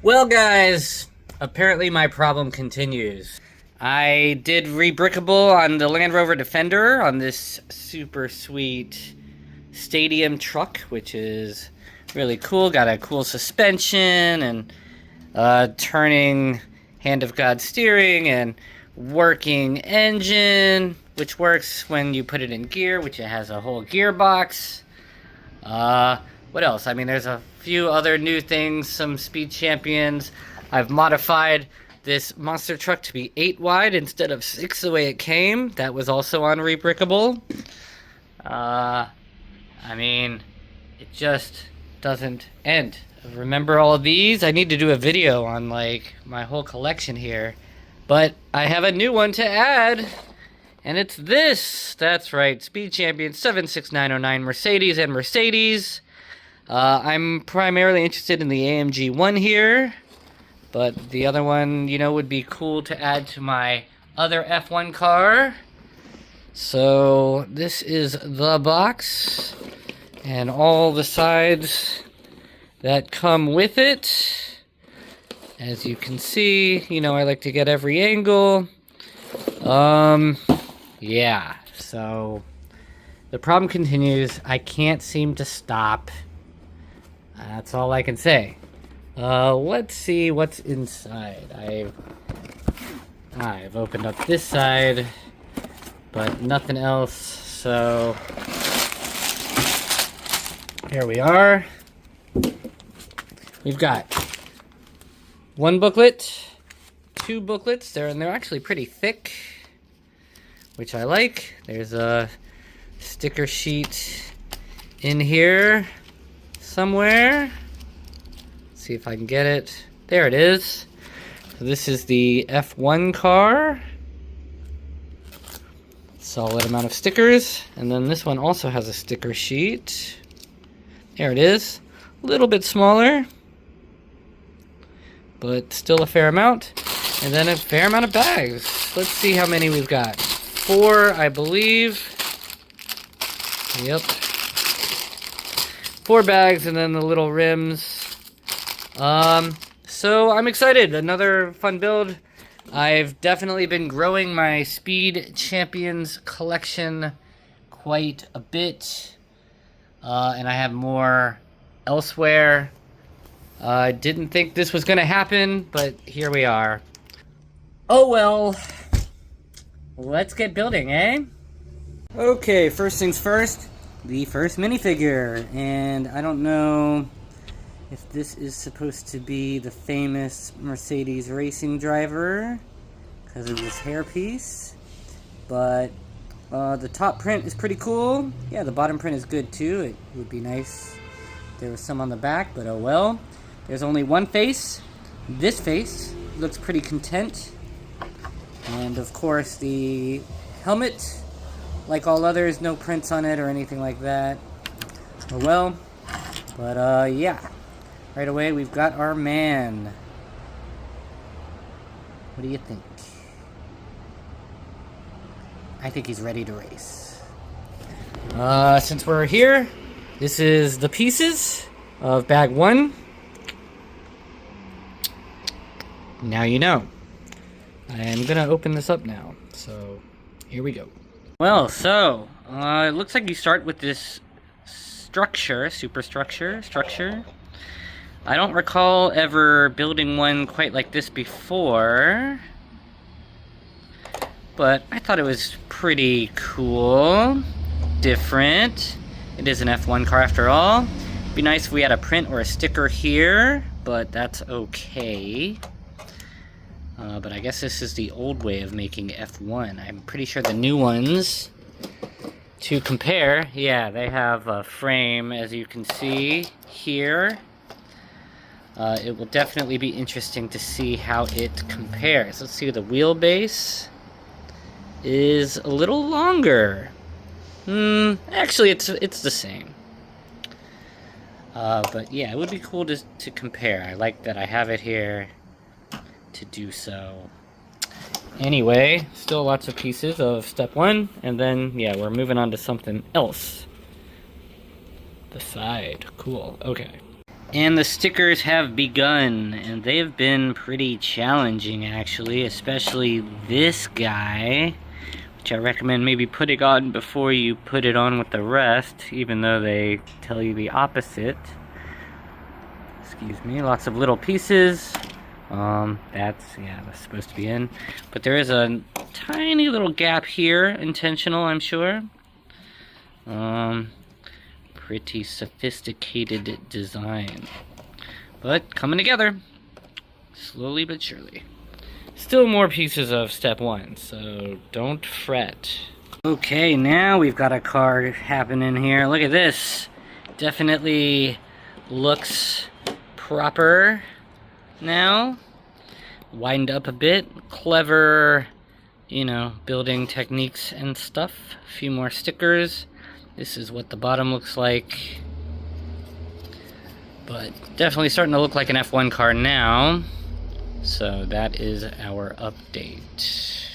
Well, guys, apparently my problem continues. I did rebrickable on the Land Rover Defender on this super sweet stadium truck, which is really cool. Got a cool suspension and turning hand of God steering and working engine, which works when you put it in gear, which it has a whole gearbox. What else? I mean, there's a few other new things, some speed champions. I've modified this monster truck to be 8 wide instead of 6 the way it came. That was also on Rebrickable. I mean, it just doesn't end. Remember all of these? I need to do a video on, like, my whole collection here. But I have a new one to add. And it's this. That's right. Speed Champion 76909 Mercedes and Mercedes. I'm primarily interested in the AMG one here. But the other one, you know, would be cool to add to my other F1 car. So this is the box. And all the sides that come with it. As you can see, you know, I like to get every angle. Yeah, so the problem continues. I can't seem to stop. That's all I can say. Let's see what's inside. I've opened up this side, but nothing else. So here we are. We've got one booklet, two booklets. They're actually pretty thick, which I like. There's a sticker sheet in here somewhere. Let's see if I can get it. There it is. So this is the F1 car. Solid amount of stickers. And then this one also has a sticker sheet. There it is. A little bit smaller, but still a fair amount. And then a fair amount of bags. Let's see how many we've got. 4, I believe. Yep. 4 bags, and then the little rims. So I'm excited. Another fun build. I've definitely been growing my Speed Champions collection quite a bit. And I have more elsewhere. I didn't think this was going to happen, but here we are. Oh well. Let's get building, eh? Okay, first things first, the first minifigure. And I don't know if this is supposed to be the famous Mercedes racing driver because of this hairpiece, but the top print is pretty cool. Yeah, the bottom print is good too. It would be nice if there was some on the back, but oh well. There's only one face. This face looks pretty content. And of course the helmet, like all others, no prints on it or anything like that. Oh well. But yeah. Right away we've got our man. What do you think? I think he's ready to race. Since we're here, this is the pieces of bag 1. Now you know. I'm gonna open this up now, so here we go. Well, so it looks like you start with this superstructure. I don't recall ever building one quite like this before, but I thought it was pretty cool, different. It is an F1 car after all. It'd be nice if we had a print or a sticker here, but that's okay. But I guess this is the old way of making F1. I'm pretty sure the new ones, to compare, yeah, they have a frame, as you can see here. It will definitely be interesting to see how it compares. Let's see, the wheelbase is a little longer. Actually, it's the same. But yeah, it would be cool to compare. I like that I have it here to do so. Anyway, still lots of pieces of step 1, and then yeah, we're moving on to something else. The side, cool, okay. And the stickers have begun, and they've been pretty challenging actually, especially this guy, which I recommend maybe putting on before you put it on with the rest, even though they tell you the opposite. Excuse me, lots of little pieces. That's supposed to be in. But there is a tiny little gap here, intentional, I'm sure. Pretty sophisticated design. But coming together, slowly but surely. Still more pieces of step 1, so don't fret. Okay, now we've got a car happening here. Look at this. Definitely looks proper now. Widened up a bit. Clever, you know, building techniques and stuff. A few more stickers. This is what the bottom looks like. But definitely starting to look like an F1 car now. So that is our update.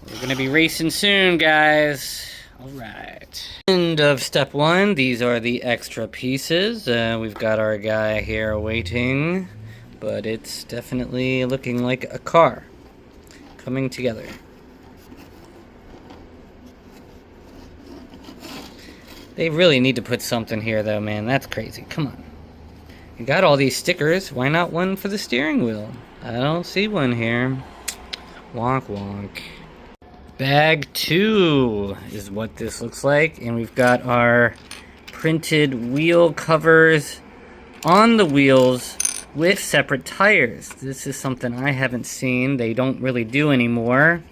We're gonna be racing soon, guys. Alright. End of step 1. These are the extra pieces. We've got our guy here waiting. But it's definitely looking like a car coming together. They really need to put something here though, man. That's crazy. Come on. You got all these stickers. Why not one for the steering wheel? I don't see one here. Wonk wonk. Bag 2 is what this looks like. And we've got our printed wheel covers on the wheels with separate tires. This is something I haven't seen. They don't really do anymore.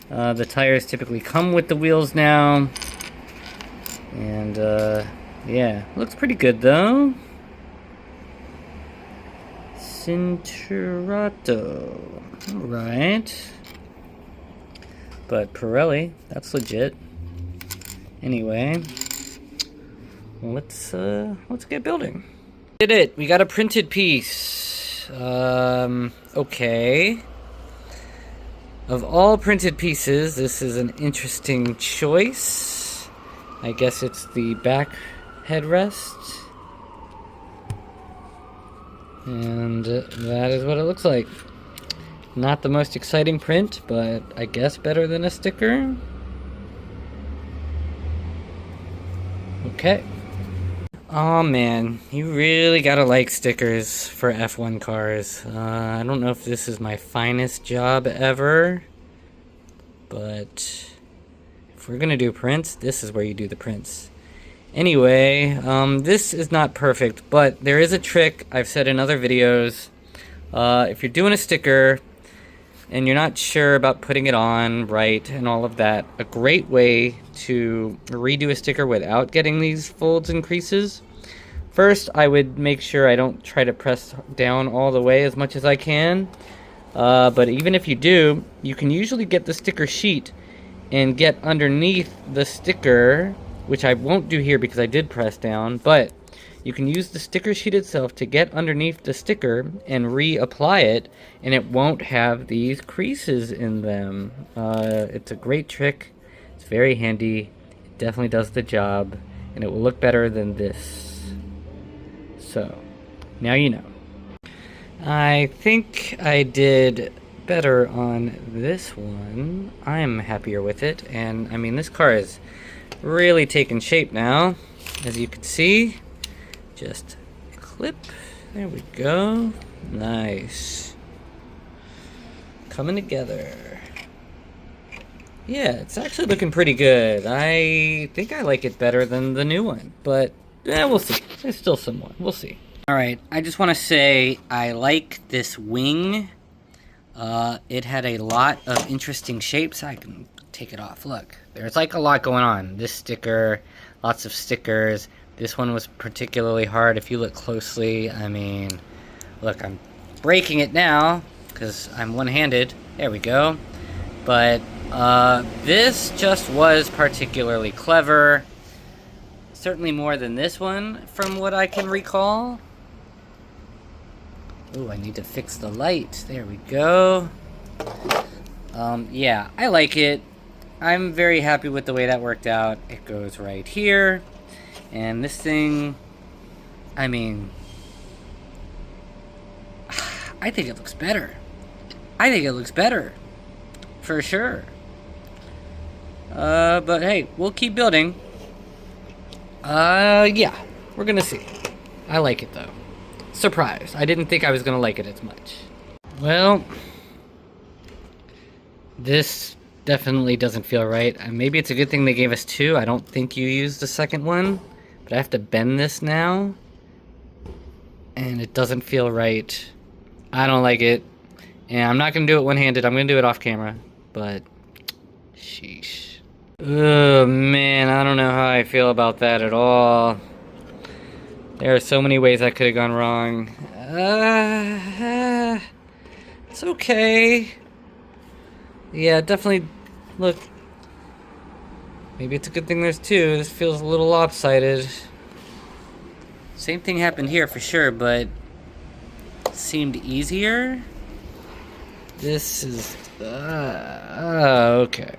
The tires typically come with the wheels now. And, yeah, looks pretty good though. Cinturato. Alright. But Pirelli, that's legit. Anyway, let's get building. Did it! We got a printed piece. Okay. Of all printed pieces, this is an interesting choice. I guess it's the back headrest. And that is what it looks like. Not the most exciting print, but I guess better than a sticker. Okay. Oh man, you really gotta like stickers for F1 cars. I don't know if this is my finest job ever, but if we're gonna do prints, this is where you do the prints. Anyway, this is not perfect, but there is a trick I've said in other videos. If you're doing a sticker and you're not sure about putting it on right and all of that, a great way to redo a sticker without getting these folds and creases. First, I would make sure I don't try to press down all the way as much as I can. But even if you do, you can usually get the sticker sheet and get underneath the sticker, which I won't do here because I did press down, but you can use the sticker sheet itself to get underneath the sticker and reapply it, and it won't have these creases in them. It's a great trick. It's very handy. It definitely does the job, and it will look better than this. So, now you know. I think I did better on this one. I'm happier with it, and I mean, this car is really taking shape now, as you can see. Just clip. There we go. Nice. Coming together. Yeah, it's actually looking pretty good. I think I like it better than the new one, but we'll see. There's still some more. We'll see. Alright, I just want to say I like this wing. It had a lot of interesting shapes. I can take it off. Look, there's like a lot going on. This sticker, lots of stickers. This one was particularly hard if you look closely. I mean, look, I'm breaking it now because I'm one-handed. There we go. But this just was particularly clever. Certainly more than this one from what I can recall. Ooh, I need to fix the light. There we go. Yeah, I like it. I'm very happy with the way that worked out. It goes right here. And this thing, I mean, I think it looks better. I think it looks better. For sure. But hey, we'll keep building. Yeah. We're gonna see. I like it though. Surprised. I didn't think I was gonna like it as much. Well, this definitely doesn't feel right. Maybe it's a good thing they gave us two. I don't think you used the second one. But I have to bend this now. And it doesn't feel right. I don't like it. And I'm not gonna do it one-handed. I'm gonna do it off camera. But, sheesh. Oh man, I don't know how I feel about that at all. There are so many ways that could have gone wrong. It's okay. Yeah, definitely. Look. Maybe it's a good thing there's two. This feels a little lopsided. Same thing happened here for sure, but it seemed easier. This is... okay.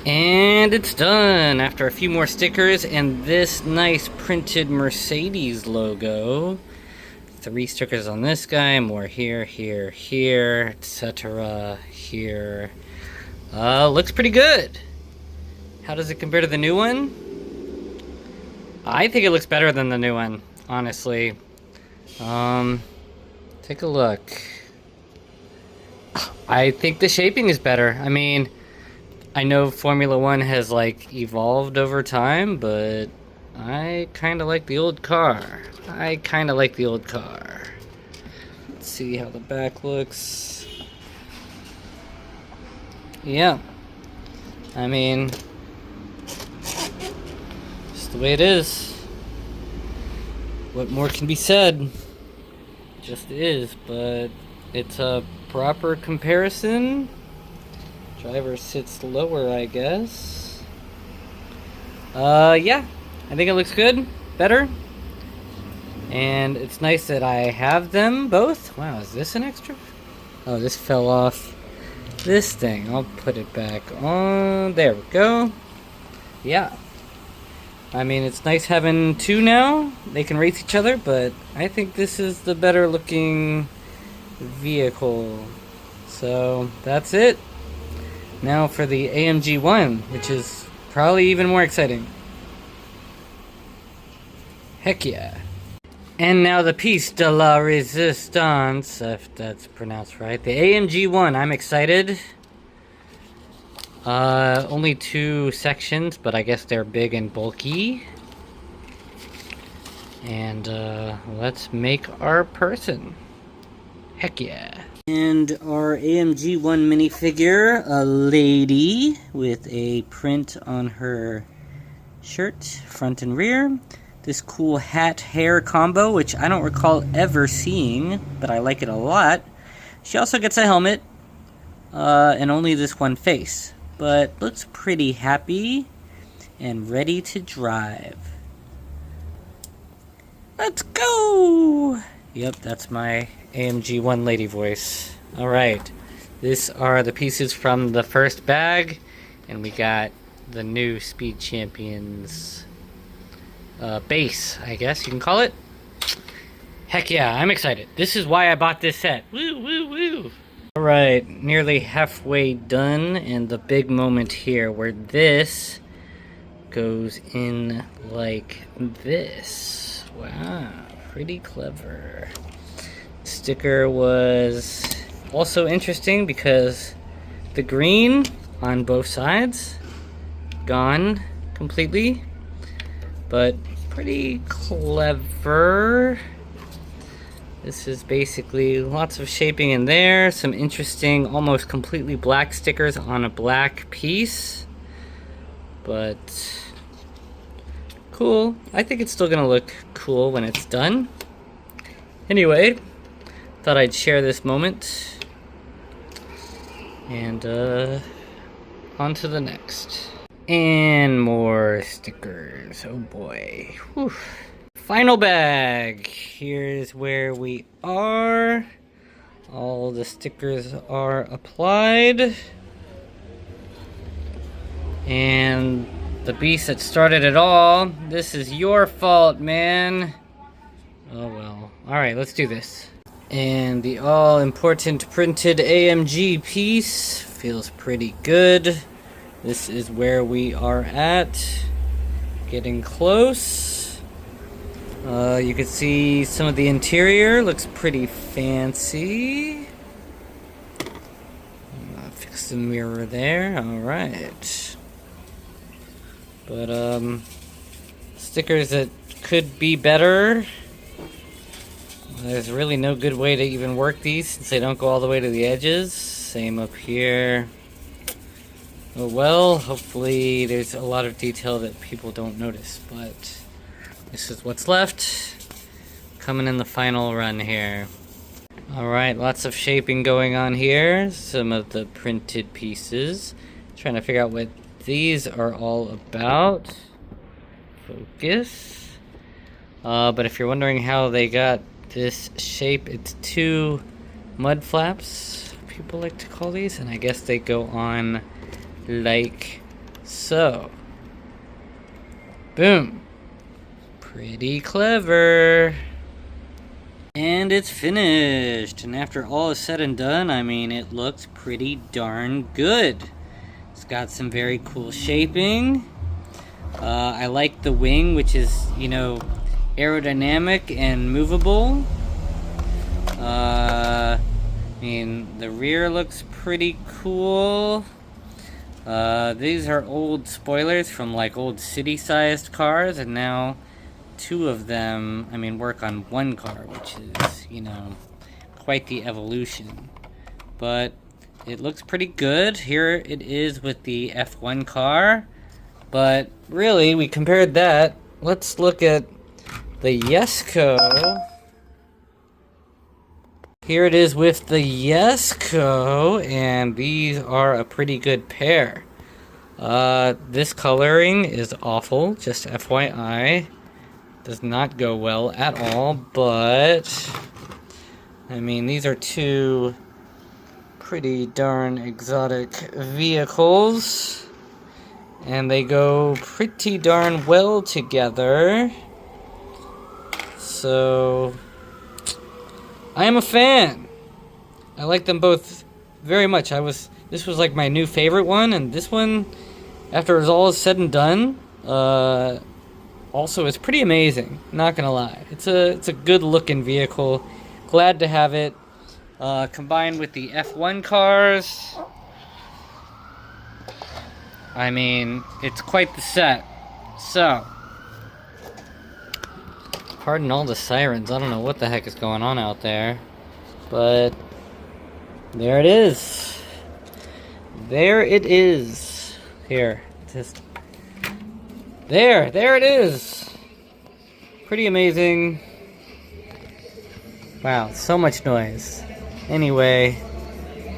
And it's done after a few more stickers and this nice printed Mercedes logo. 3 stickers on this guy, more here, here, here, etc. here. Looks pretty good. How does it compare to the new one? I think it looks better than the new one, honestly. Take a look. I think the shaping is better. I mean, I know Formula One has, like, evolved over time, but I kind of like the old car. Let's see how the back looks. Yeah. I mean, just the way it is. What more can be said? Just is, but it's a proper comparison. Driver sits lower, I guess. Yeah. I think it looks good. Better. And it's nice that I have them both. Wow, is this an extra? Oh, this fell off this thing. I'll put it back on. There we go. Yeah. I mean, it's nice having two now. They can race each other, but I think this is the better looking vehicle. So, that's it. Now for the AMG 1, which is probably even more exciting. Heck yeah. And now the piece de la resistance, if that's pronounced right. The AMG 1, I'm excited. Only 2 sections, but I guess they're big and bulky. And, let's make our person. Heck yeah. And our AMG 1 minifigure, a lady with a print on her shirt, front and rear. This cool hat-hair combo, which I don't recall ever seeing, but I like it a lot. She also gets a helmet, and only this one face, but looks pretty happy and ready to drive. Let's go! Yep, that's my AMG 1 lady voice. Alright, these are the pieces from the first bag, and we got the new Speed Champions base, I guess you can call it. Heck yeah, I'm excited. This is why I bought this set. Woo, woo, woo. Alright, nearly halfway done, and the big moment here where this goes in like this. Wow, pretty clever. Sticker was also interesting because the green on both sides gone completely, but pretty clever. This is basically lots of shaping in there, some interesting almost completely black stickers on a black piece, but cool. I think it's still gonna look cool when it's done. Anyway, thought I'd share this moment, and on to the next. And more stickers. Oh boy. Whew. Final bag. Here's where we are. All the stickers are applied. And the beast that started it all. This is your fault, man. Oh well. Alright, let's do this. And the all-important printed AMG piece feels pretty good. This is where we are at. Getting close. You can see some of the interior looks pretty fancy. Fix the mirror there. Alright. But, stickers that could be better. There's really no good way to even work these since they don't go all the way to the edges. Same up here. Oh well, hopefully there's a lot of detail that people don't notice, but this is what's left. Coming in the final run here. Alright, lots of shaping going on here. Some of the printed pieces. Trying to figure out what these are all about. Focus. But if you're wondering how they got this shape, it's two mud flaps, people like to call these, and I guess they go on like so. Boom. Pretty clever. And it's finished. And after all is said and done, I mean, it looks pretty darn good. It's got some very cool shaping. I like the wing, which is, you know, aerodynamic and movable. I mean, the rear looks pretty cool. These are old spoilers from like old city-sized cars, and now two of them, I mean, work on one car, which is, you know, quite the evolution. But it looks pretty good. Here it is with the F1 car. But really, we compared that. Let's look at the Yesco. Here it is with the Yesco, and these are a pretty good pair. This coloring is awful, just FYI. Does not go well at all, but I mean, these are two pretty darn exotic vehicles, and they go pretty darn well together. So I am a fan. I like them both very much. This was like my new favorite one, and this one, after it was all said and done, also is pretty amazing. Not gonna lie, it's a good looking vehicle. Glad to have it combined with the F1 cars. I mean, it's quite the set. So, pardon all the sirens. I don't know what the heck is going on out there, but there it is. There it is. Here, just there it is. Pretty amazing. Wow, so much noise. Anyway,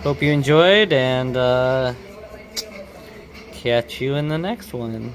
hope you enjoyed, and catch you in the next one.